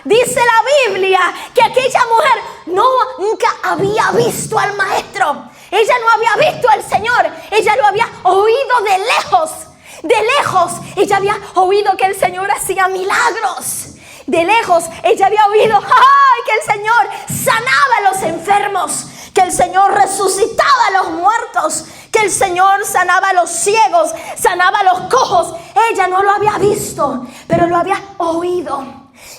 Dice la Biblia que aquella mujer nunca había visto al maestro. Ella no había visto al Señor. Ella lo había oído de lejos. De lejos ella había oído que el Señor hacía milagros. De lejos ella había oído que el Señor sanaba a los enfermos, que el Señor resucitaba a los muertos, que el Señor sanaba a los ciegos, sanaba a los cojos. Ella no lo había visto, pero lo había oído.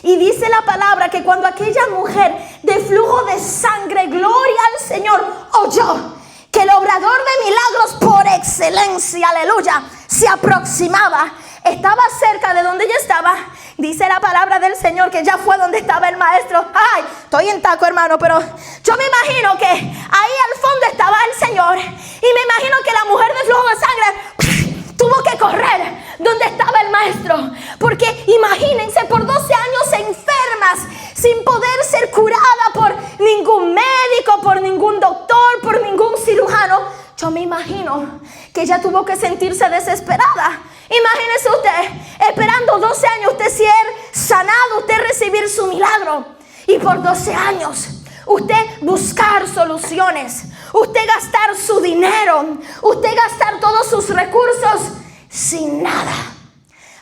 Y dice la palabra que cuando aquella mujer de flujo de sangre, gloria al Señor, oyó que el obrador de milagros por excelencia, aleluya, se aproximaba, estaba cerca de donde ella estaba. Dice la palabra del Señor que ya fue donde estaba el maestro. Ay, estoy en taco, hermano, pero yo me imagino que ahí al fondo estaba el Señor. Y me imagino que la mujer de flujo de sangre tuvo que correr donde estaba el maestro. Porque imagínense, por 12 años enfermas, sin poder ser curada por ningún médico, por ningún doctor, por ningún cirujano. Yo me imagino que ella tuvo que sentirse desesperada. Imagínese usted, esperando 12 años, usted ser sanado, usted recibir su milagro. Y por 12 años, usted buscar soluciones, usted gastar su dinero, usted gastar todos sus recursos sin nada.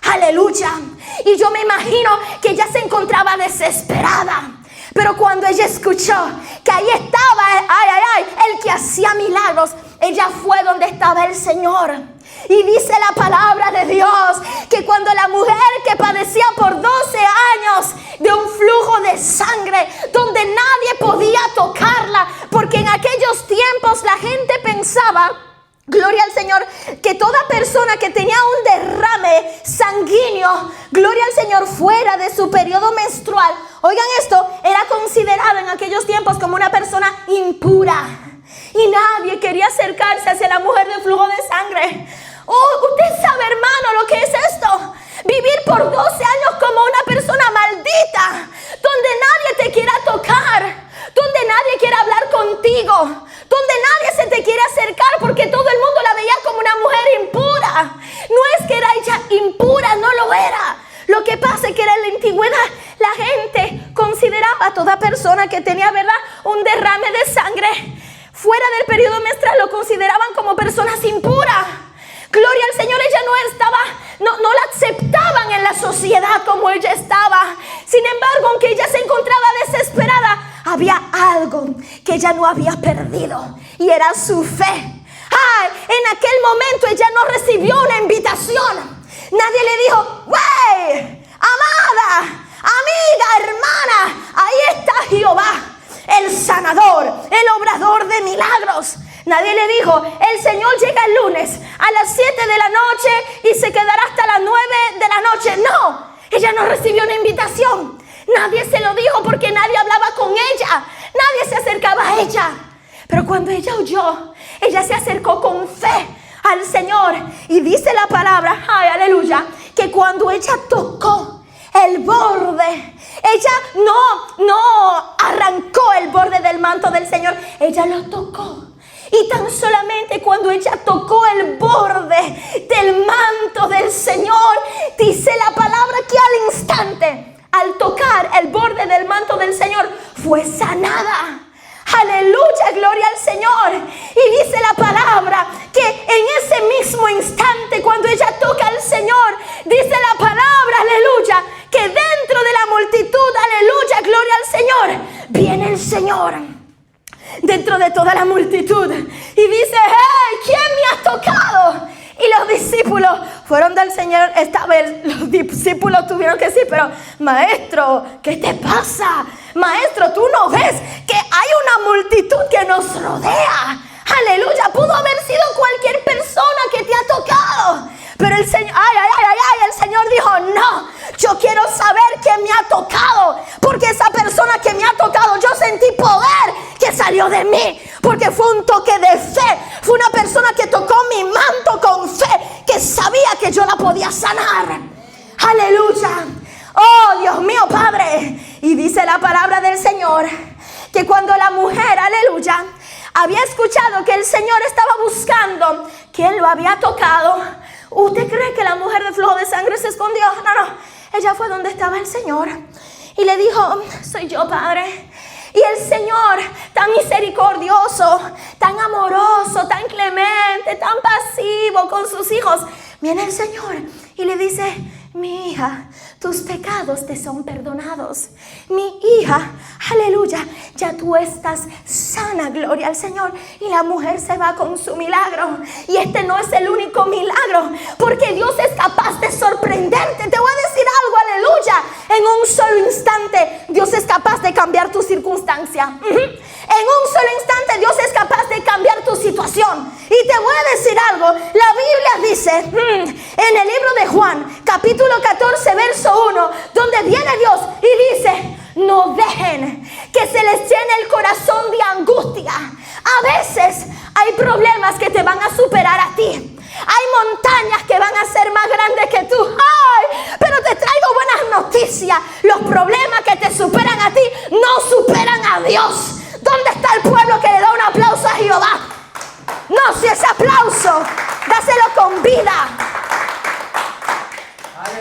Aleluya. Y yo me imagino que ella se encontraba desesperada. Pero cuando ella escuchó que ahí estaba, el que hacía milagros, ella fue donde estaba el Señor. Y dice la palabra de Dios que cuando la mujer que padecía por 12 años de un flujo de sangre, donde nadie podía tocarla, porque en aquellos tiempos la gente pensaba, gloria al Señor, que toda persona que tenía un derrame sanguíneo, gloria al Señor, fuera de su periodo menstrual, oigan esto, era considerado en aquellos tiempos como una persona impura. Y nadie quería acercarse hacia la mujer de flujo de sangre. Usted sabe, hermano, lo que es esto. Vivir por 12 años como una persona maldita, donde nadie te quiera tocar, donde nadie quiera hablar contigo, donde nadie se te quiere acercar porque todo el mundo la veía como una mujer impura. No es que era ella impura, no lo era. Lo que pasa es que era en la antigüedad la gente consideraba a toda persona que tenía, ¿verdad?, un derrame de sangre fuera del periodo menstrual, lo consideraban como personas impuras. Gloria al Señor, ella no la aceptaban en la sociedad como ella estaba. Sin embargo, aunque ella se encontraba desesperada, había algo que ella no había perdido, y era su fe. En aquel momento ella no recibió una invitación. Nadie le dijo, ¡wey! Amada, amiga, hermana, ahí está Jehová, el sanador, el obrador de milagros. Nadie le dijo, el Señor llega el lunes a las 7 de la noche y se quedará hasta las 9 de la noche. No, ella no recibió una invitación. Nadie se lo dijo porque nadie hablaba con ella. Nadie se acercaba a ella. Pero cuando ella oyó, ella se acercó con fe al Señor. Y dice la palabra, aleluya, que cuando ella tocó el borde, ella no arrancó el borde del manto del Señor, ella lo tocó. Y tan solamente cuando ella tocó el borde del manto del Señor, dice la palabra que al instante, al tocar el borde del manto del Señor, fue sanada. Aleluya, gloria al Señor. Y dice la palabra que en ese mismo instante, cuando ella toca al Señor, dice la palabra, aleluya, que dentro de la multitud, aleluya, gloria al Señor, viene el Señor dentro de toda la multitud y dice, hey, ¿quién me ha tocado? Y los discípulos fueron del Señor. Esta vez los discípulos tuvieron que decir, pero maestro, ¿qué te pasa? Maestro, ¿tú no ves que hay una multitud que nos rodea? Aleluya, pudo haber sido cualquier persona que te ha tocado. Pero el Señor, el Señor dijo, no, yo quiero saber quién me ha tocado. Porque esa persona que me ha tocado, yo sentí poder que salió de mí. Porque fue un toque de fe. Fue una persona que tocó mi manto con fe, que sabía que yo la podía sanar. Aleluya. Oh, Dios mío, Padre. Y dice la palabra del Señor que cuando la mujer, aleluya, había escuchado que el Señor estaba buscando quién lo había tocado, ¿usted cree que la mujer de flujo de sangre se escondió? No. Ella fue donde estaba el Señor. y le dijo, soy yo, Padre. Y el Señor, tan misericordioso, tan amoroso, tan clemente, tan pasivo con sus hijos, viene el Señor y le dice, mi hija, tus pecados te son perdonados. Mi hija, aleluya, ya tú estás sana, gloria al Señor. Y la mujer se va con su milagro. Y este no es el único milagro, porque Dios es capaz de sorprenderte. Te voy a decir algo, aleluya. En un solo instante, Dios es capaz de cambiar tu circunstancia. En un solo instante, Dios es capaz de cambiar tu situación. Y te voy a decir algo. La Biblia dice, en el libro de Juan, capítulo 14, verso 1, donde viene Dios y dice, no dejen que se les llene el corazón de angustia. A veces hay problemas que te van a superar a ti. Hay montañas que van a ser más grandes que tú. ¡Ay! Pero te traigo buenas noticias. Los problemas que te superan a ti no superan a Dios. ¿Dónde está el pueblo que le da un aplauso a Jehová? No, si ese aplauso, dáselo con vida.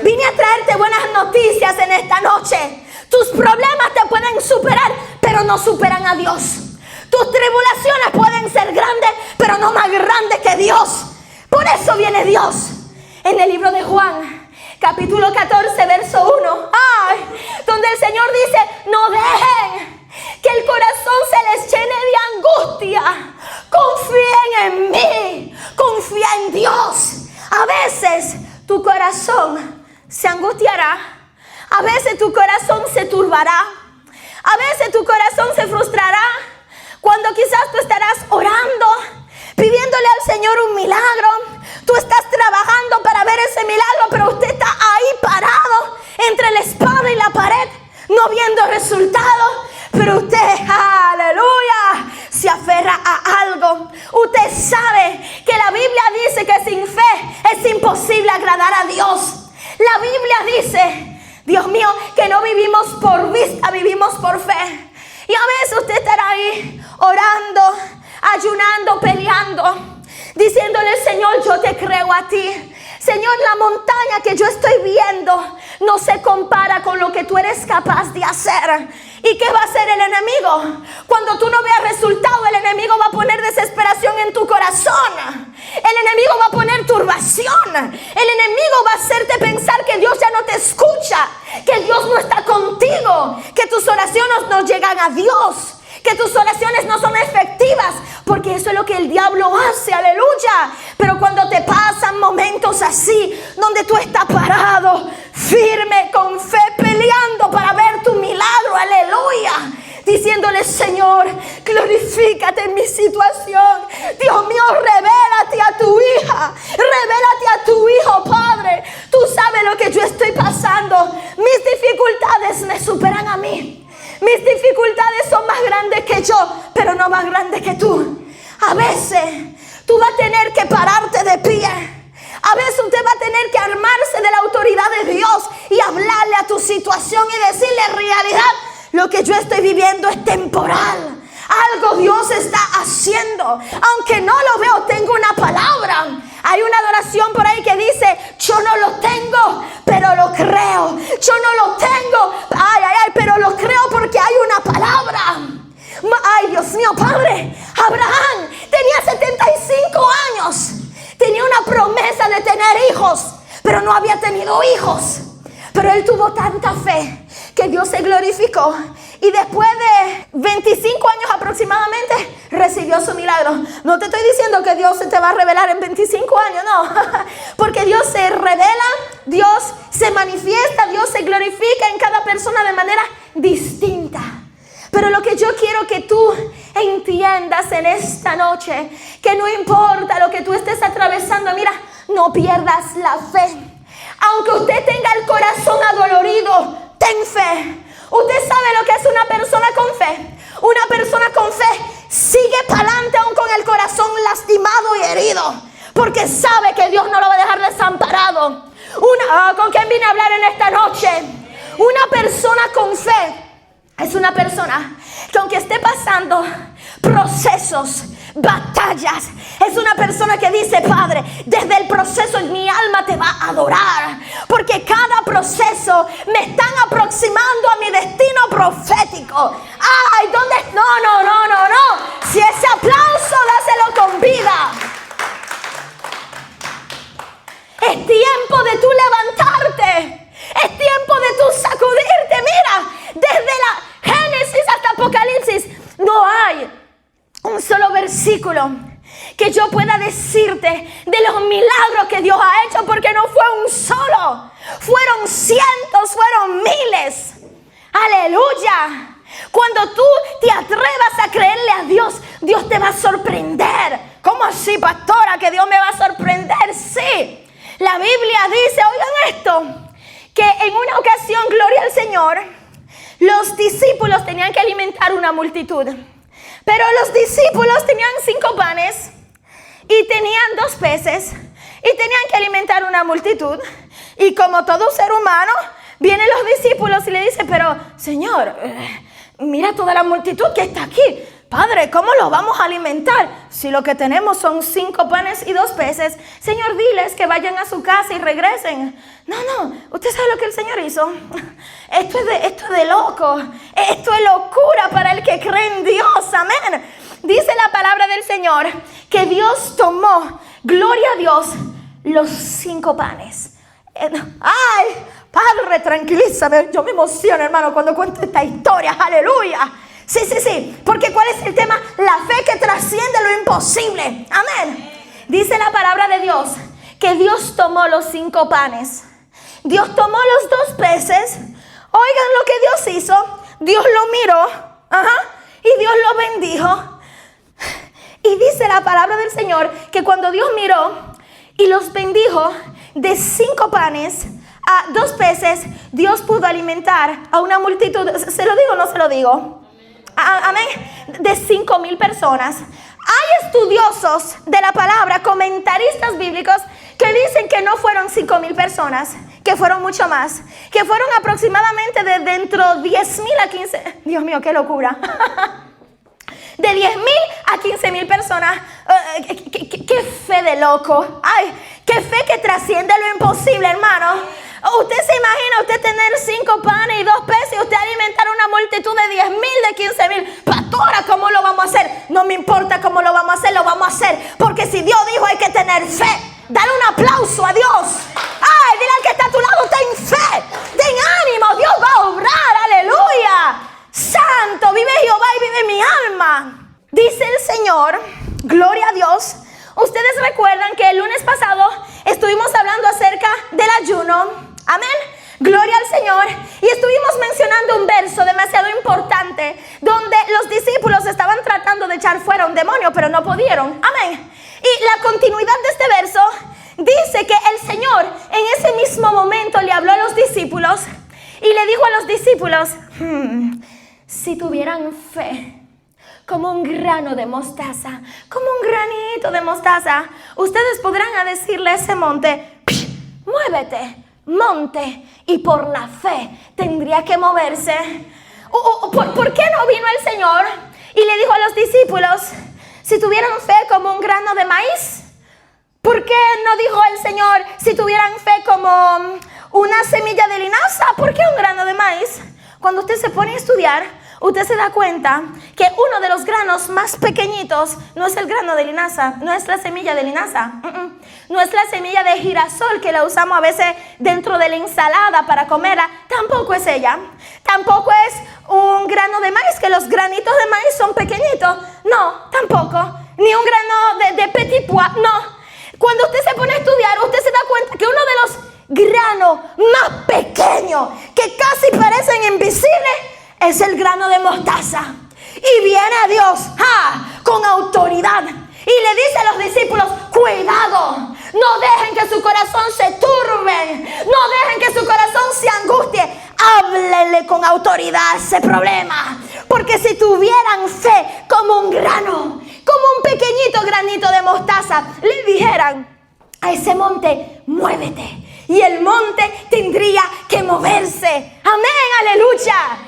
Vine a traerte buenas noticias en esta noche. Tus problemas te pueden superar, pero no superan a Dios. Tus tribulaciones pueden ser grandes, pero no más grandes que Dios. Por eso viene Dios. En el libro de Juan, capítulo 14, verso 1, donde el Señor dice, no dejen que el corazón se les llene de angustia. Confíen en mí, confía en Dios. A veces tu corazón se angustiará, a veces tu corazón se turbará, a veces tu corazón se frustrará, cuando quizás tú estarás orando, pidiéndole al Señor un milagro. Tú estás trabajando para ver ese milagro, pero usted está ahí parado entre la espada y la pared, no viendo resultados. Pero usted, aleluya, se aferra a algo. Usted sabe que la Biblia dice que sin fe es imposible agradar a Dios. La Biblia dice, Dios mío, que no vivimos por vista, vivimos por fe. Y a veces usted estará ahí orando, ayunando, peleando, diciéndole, Señor, yo te creo a ti. Señor, la montaña que yo estoy viendo no se compara con lo que tú eres capaz de hacer. ¿Y qué va a hacer el enemigo? Cuando tú no veas resultado, el enemigo va a poner desesperación en tu corazón. El enemigo va a poner turbación. El enemigo va a hacerte pensar que Dios ya no te escucha, que Dios no está contigo, que tus oraciones no llegan a Dios, que tus oraciones no son efectivas, porque eso es lo que el diablo hace, aleluya. Pero cuando te pasan momentos así, donde tú estás parado, firme, con fe, peleando para ver tu milagro, aleluya, diciéndole, Señor, glorifícate en mi situación. Dios mío, revélate a tu hija, revélate a tu hijo, Padre. Tú sabes lo que yo estoy pasando. Mis dificultades me superan a mí. Mis dificultades son más grandes que yo, pero no más grandes que tú. A veces tú vas a tener que pararte de pie. A veces usted va a tener que armarse de la autoridad de Dios y hablarle a tu situación y decirle, en realidad, lo que yo estoy viviendo es temporal. Algo Dios está haciendo. Aunque no lo veo, tengo una palabra. Hay una adoración por ahí que dice, yo no lo tengo, pero lo creo. Yo no lo tengo, pero lo creo porque hay una palabra. Ay, Dios mío, Padre, Abraham tenía 75 años. Tenía una promesa de tener hijos, pero no había tenido hijos. Pero él tuvo tanta fe que Dios se glorificó. Y después de 25 años aproximadamente, recibió su milagro. No te estoy diciendo que Dios se te va a revelar en 25 años, no. Porque Dios se revela, Dios se manifiesta, Dios se glorifica en cada persona de manera distinta. Pero lo que yo quiero que tú entiendas en esta noche, que no importa lo que tú estés atravesando, mira, no pierdas la fe. Aunque usted tenga el corazón adolorido, ten fe. Usted sabe lo que es una persona con fe. Una persona con fe sigue para adelante aún con el corazón lastimado y herido, porque sabe que Dios no lo va a dejar desamparado. ¿Con quién vine a hablar en esta noche? Una persona con fe es una persona que aunque esté pasando procesos, batallas. Es una persona que dice: Padre, desde el proceso mi alma te va a adorar, porque cada proceso me están aproximando a mi destino profético. Ay, ¿dónde? No. Si ese aplauso, dáselo con vida. Es tiempo de tú levantarte. Es tiempo de tú sacudirte. Mira, desde la Génesis hasta Apocalipsis no hay un solo versículo que yo pueda decirte de los milagros que Dios ha hecho, porque no fue un solo. Fueron cientos, fueron miles. Aleluya. Cuando tú te atrevas a creerle a Dios, Dios te va a sorprender. ¿Cómo así, pastora, que Dios me va a sorprender? Sí. La Biblia dice, oigan esto, que en una ocasión, gloria al Señor, los discípulos tenían que alimentar una multitud. Pero los discípulos tenían 5 panes y tenían 2 peces y tenían que alimentar una multitud. Y como todo ser humano, vienen los discípulos y le dicen: pero Señor, mira toda la multitud que está aquí. Padre, ¿cómo los vamos a alimentar? Si lo que tenemos son 5 panes y 2 peces. Señor, diles que vayan a su casa y regresen. No, usted sabe lo que el Señor hizo. Esto es de loco. Esto es locura para el que cree en Dios. Amén. Dice la palabra del Señor que Dios tomó, gloria a Dios, los 5 panes. Ay, Padre, tranquilízame. Yo me emociono, hermano, cuando cuento esta historia. Aleluya. Sí, porque ¿cuál es el tema? La fe que trasciende lo imposible. Amén. Dice la palabra de Dios que Dios tomó los 5 panes. Dios tomó los 2 peces. Oigan lo que Dios hizo. Dios lo miró. Y Dios lo bendijo. Y dice la palabra del Señor que cuando Dios miró y los bendijo, de 5 panes a 2 peces, Dios pudo alimentar a una multitud. ¿Se lo digo o no se lo digo? Amén. De 5,000 personas. Hay estudiosos de la palabra, comentaristas bíblicos, que dicen que no fueron 5,000 personas, que fueron mucho más, que fueron aproximadamente de dentro 10,000 a 15. Dios mío, qué locura. De 10,000 a 15,000 personas. Qué fe de loco. Ay, qué fe que trasciende lo imposible, hermano. Usted se imagina usted tener 5 panes y 2 peces y usted alimentar una multitud de 10,000, de 15,000. Pastora, ¿cómo lo vamos a hacer? No me importa cómo lo vamos a hacer, lo vamos a hacer. Porque si Dios dijo, hay que tener fe. Dale un aplauso a Dios. Ay, dile al que está a tu lado: ten fe, ten ánimo, Dios va a obrar. Aleluya. Santo, vive Jehová y vive mi alma. Dice el Señor, gloria a Dios. Ustedes recuerdan que el lunes pasado estuvimos hablando acerca del ayuno. Amén. Gloria al Señor. Y estuvimos mencionando un verso demasiado importante donde los discípulos estaban tratando de echar fuera un demonio, pero no pudieron. Amén. Y la continuidad de este verso dice que el Señor en ese mismo momento le habló a los discípulos y le dijo a los discípulos: si tuvieran fe como un grano de mostaza, como un granito de mostaza, ustedes podrán decirle a ese monte: muévete, monte, y por la fe tendría que moverse. ¿Por qué no vino el Señor y le dijo a los discípulos: si tuvieran fe como un grano de maíz? ¿Por qué no dijo el Señor: si tuvieran fe como una semilla de linaza? ¿Por qué un grano de maíz? Cuando usted se pone a estudiar, usted se da cuenta que uno de los granos más pequeñitos no es el grano de linaza, no es la semilla de linaza, no es la semilla de girasol que la usamos a veces dentro de la ensalada para comerla, tampoco es ella. Tampoco es un grano de maíz, que los granitos de maíz son pequeñitos, no, tampoco. Ni un grano de petit pois, no. Cuando usted se pone a estudiar, usted se da cuenta que uno de los granos más pequeños, que casi parecen invisibles, es el grano de mostaza. Y viene a Dios con autoridad y le dice a los discípulos: cuidado, no dejen que su corazón se turbe, no dejen que su corazón se angustie. Háblenle con autoridad a ese problema, porque si tuvieran fe como un grano, como un pequeñito granito de mostaza, le dijeran a ese monte: muévete, y el monte tendría que moverse. Amén, aleluya.